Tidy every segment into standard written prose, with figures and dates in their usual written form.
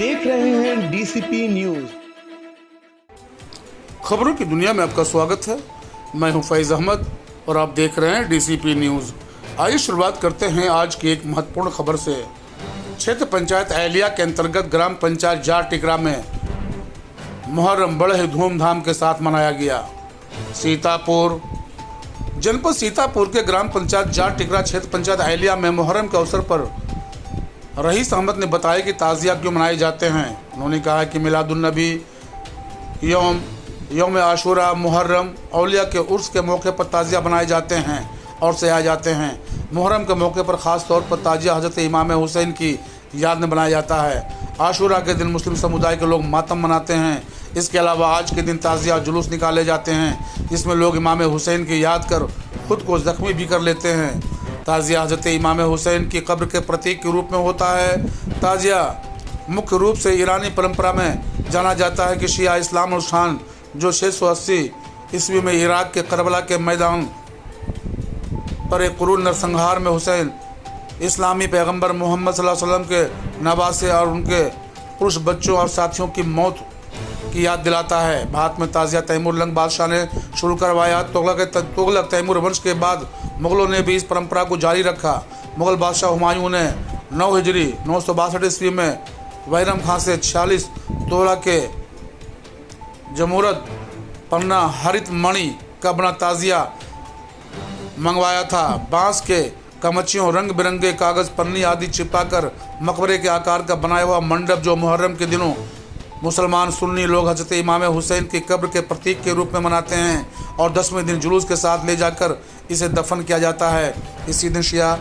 देख रहे हैं डीसीपी न्यूज। खबरों की दुनिया में आपका स्वागत है। मैं हूं फैज़ अहमद और आप देख रहे हैं डीसीपी न्यूज। आइए शुरुआत करते हैं आज की एक महत्वपूर्ण खबर से। क्षेत्र पंचायत अहलिया के अंतर्गत ग्राम पंचायत जार टिकरा में मुहर्रम बड़े ही धूमधाम के साथ मनाया गया। सीतापुर जनपद सीतापुर के ग्राम पंचायत जार टिकरा क्षेत्र पंचायत अहलिया में मुहर्रम के अवसर पर रईस अहमद ने बताया कि ताज़िया क्यों मनाए जाते हैं। उन्होंने कहा कि मिलादुन्नबी, यौम आशूरा, मुहर्रम, औलिया के उर्स के मौके पर ताज़िया बनाए जाते हैं और सहाए जाते हैं। मुहर्रम के मौके पर ख़ास तौर पर ताज़िया हज़रत इमाम हुसैन की याद में बनाया जाता है। आशूरा के दिन मुस्लिम समुदाय के लोग मातम मनाते हैं। इसके अलावा आज के दिन ताज़िया जुलूस निकाले जाते हैं जिसमें लोग इमाम हुसैन की याद कर खुद को ज़ख्मी भी कर लेते हैं। ताज़िया हज़रत इमाम हुसैन की कब्र के प्रतीक के रूप में होता है। ताज़िया मुख्य रूप से ईरानी परंपरा में जाना जाता है कि शिया इस्लाम और शान जो 680 ईस्वी में इराक के करबला के मैदान पर एक क्रूर नरसंहार में हुसैन इस्लामी पैगंबर मोहम्मद सल्लल्लाहु अलैहि वसल्लम के नवासे और उनके पुरुष बच्चों और साथियों की मौत की याद दिलाता है। भारत में ताज़िया तैमूर लंग बादशाह ने शुरू करवाया। तुगलक तैमूर वंश के बाद मुग़लों ने भी इस परंपरा को जारी रखा। मुग़ल बादशाह हुमायूं ने 9 हिजरी 962 ईस्वी में बैरम खां से 46 तोला के जमूरत पन्ना हरित मणि का बना ताज़िया मंगवाया था। बांस के कमचियों, रंग बिरंगे कागज़, पन्नी आदि छिपाकर मकबरे के आकार का बनाया हुआ मंडप जो मुहर्रम के दिनों मुसलमान सुन्नी लोग हज़रत इमाम हुसैन की कब्र के प्रतीक के रूप में मनाते हैं और 10वें दिन जुलूस के साथ ले जाकर इसे दफन किया जाता है। इसी दिन शिया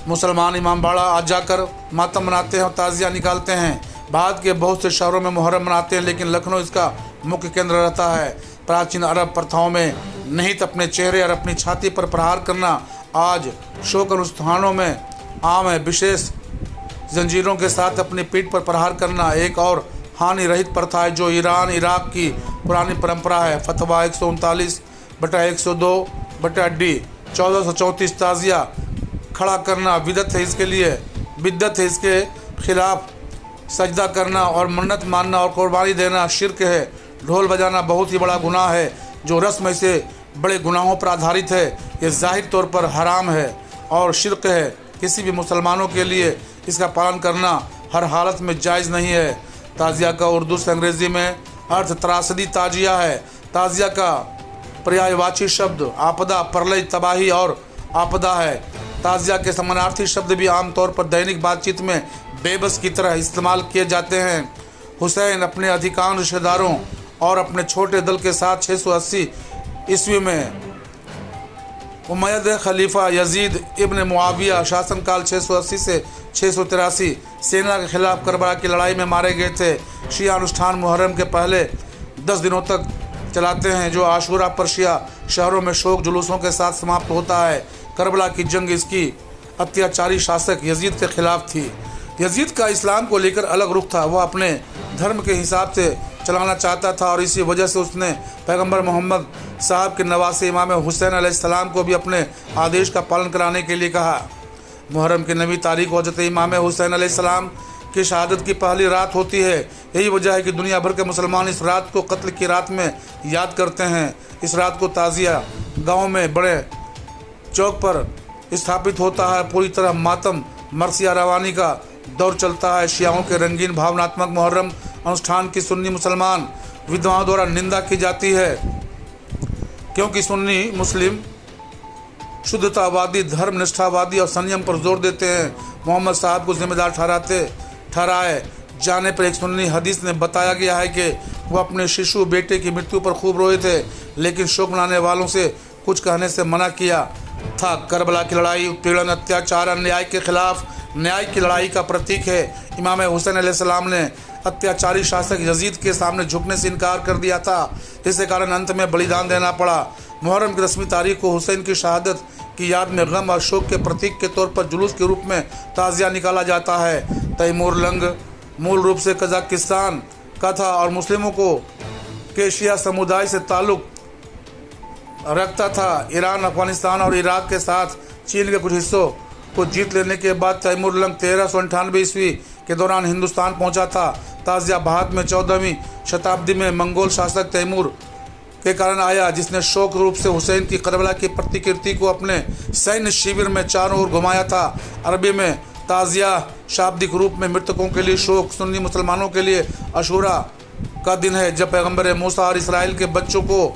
मुसलमान इमाम बाड़ा आज जाकर मातम मनाते हैं और ताज़िया निकालते हैं। भारत के बहुत से शहरों में मुहर्रम मनाते हैं लेकिन लखनऊ इसका मुख्य केंद्र रहता है। प्राचीन अरब प्रथाओं में निहित अपने चेहरे और अपनी छाती पर प्रहार करना आज शोक अनुष्ठानों में आम है। विशेष जंजीरों के साथ अपनी पीठ पर प्रहार करना एक और हानि रहित प्रथा है जो ईरान इराक की पुरानी परंपरा है। फतवा 139/102/D 1434 ताज़िया खड़ा करना बिदअत है। इसके खिलाफ सजदा करना और मन्नत मानना और कुर्बानी देना शिर्क है। ढोल बजाना बहुत ही बड़ा गुनाह है जो रस्म से बड़े गुनाहों पर आधारित है। ये जाहिर तौर पर हराम है और शिर्क है। किसी भी मुसलमानों के लिए इसका पालन करना हर हालत में जायज़ नहीं है। ताज़िया का उर्दू से अंग्रेज़ी में अर्थ त्रासदी ताजिया है। ताज़िया का पर्यायवाची शब्द आपदा, प्रलय, तबाही और आपदा है। ताज़िया के समानार्थी शब्द भी आमतौर पर दैनिक बातचीत में बेबस की तरह इस्तेमाल किए जाते हैं। हुसैन अपने अधिकांश रिश्तेदारों और अपने छोटे दल के साथ 680 ईस्वी में उमैयद खलीफा यजीद इब्न मुआविया शासनकाल 680 से 683 सेना के खिलाफ करबला की लड़ाई में मारे गए थे। शिया अनुष्ठान मुहर्रम के पहले 10 दिनों तक चलाते हैं जो आशूरा पर शिया शहरों में शोक जुलूसों के साथ समाप्त होता है। करबला की जंग इसकी अत्याचारी शासक यजीद के खिलाफ थी। यजीद का इस्लाम को लेकर अलग रुख था। वह अपने धर्म के हिसाब से चलाना चाहता था और इसी वजह से उसने पैगंबर मोहम्मद साहब के नवासे इमाम हुसैन अलैहिस्सलाम को भी अपने आदेश का पालन कराने के लिए कहा। मुहर्रम की 9वीं तारीख हज़रत इमाम हुसैन अलैहिस्सलाम की शहादत की पहली रात होती है। यही वजह है कि दुनिया भर के मुसलमान इस रात को कत्ल की रात में याद करते हैं। इस रात को ताज़िया गाँव में बड़े चौक पर स्थापित होता है। पूरी तरह मातम मरसिया रवानी का दौर चलता है। शियाओं के रंगीन भावनात्मक मुहर्रम अनुष्ठान की सुन्नी मुसलमान विद्वानों द्वारा निंदा की जाती है क्योंकि सुन्नी मुस्लिम शुद्धतावादी, धर्मनिष्ठावादी और संयम पर जोर देते हैं। मोहम्मद साहब को जिम्मेदार ठहराए जाने पर एक सुन्नी हदीस में बताया गया है कि वह अपने शिशु बेटे की मृत्यु पर खूब रोए थे लेकिन शोक मनाने वालों से कुछ कहने से मना किया था। करबला की लड़ाई उत्पीड़न, अत्याचार, अन्याय के खिलाफ न्याय की लड़ाई का प्रतीक है। इमाम हुसैन अलैहिस्सलाम ने अत्याचारी शासक यजीद के सामने झुकने से इनकार कर दिया था, जिसके कारण अंत में बलिदान देना पड़ा। मुहर्रम की 10वीं तारीख को हुसैन की शहादत की याद में गम और शोक के प्रतीक के तौर पर जुलूस के रूप में ताज़िया निकाला जाता है। तैमूर लंग मूल रूप से कजाकिस्तान का था और मुस्लिमों को के शिया समुदाय से ताल्लुक़ रखता था। ईरान, अफगानिस्तान और इराक के साथ चीन के कुछ हिस्सों को जीत लेने के बाद तैमूर लंग 1398 ईस्वी के दौरान हिंदुस्तान पहुंचा था। ताज़िया भारत में 14वीं शताब्दी में मंगोल शासक तैमूर के कारण आया, जिसने शौक रूप से हुसैन की करबला की प्रतिकृति को अपने सैन्य शिविर में चारों ओर घुमाया था। अरबी में ताज़िया शाब्दिक रूप में मृतकों के लिए शोक, सुन्नी मुसलमानों के लिए अशूरा का दिन है, जब पैगंबर मूसा और इसराइल के बच्चों को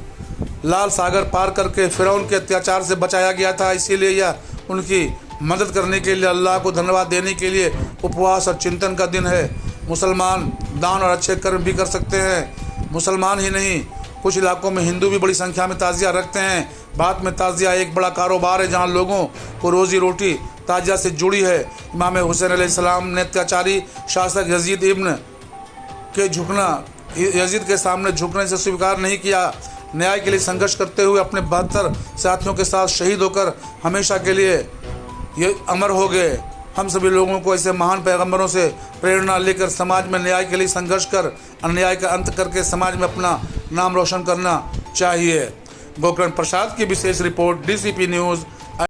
लाल सागर पार करके फिरौन के अत्याचार से बचाया गया था। इसीलिए यह उनकी मदद करने के लिए, अल्लाह को धन्यवाद देने के लिए उपवास और चिंतन का दिन है। मुसलमान दान और अच्छे कर्म भी कर सकते हैं। मुसलमान ही नहीं, कुछ इलाकों में हिंदू भी बड़ी संख्या में ताज़िया रखते हैं। भारत में ताज़िया एक बड़ा कारोबार है, जहां लोगों को रोज़ी रोटी ताज़िया से जुड़ी है। इमाम हुसैन अलैहिस्सलाम ने अत्याचारी शासक यजीद के सामने झुकने से स्वीकार नहीं किया। न्याय के लिए संघर्ष करते हुए अपने 72 साथियों के साथ शहीद होकर हमेशा के लिए ये अमर हो गए। हम सभी लोगों को ऐसे महान पैगंबरों से प्रेरणा लेकर समाज में न्याय के लिए संघर्ष कर अन्याय का अंत करके समाज में अपना नाम रोशन करना चाहिए। गोकर्ण प्रसाद की विशेष रिपोर्ट, DCP न्यूज़,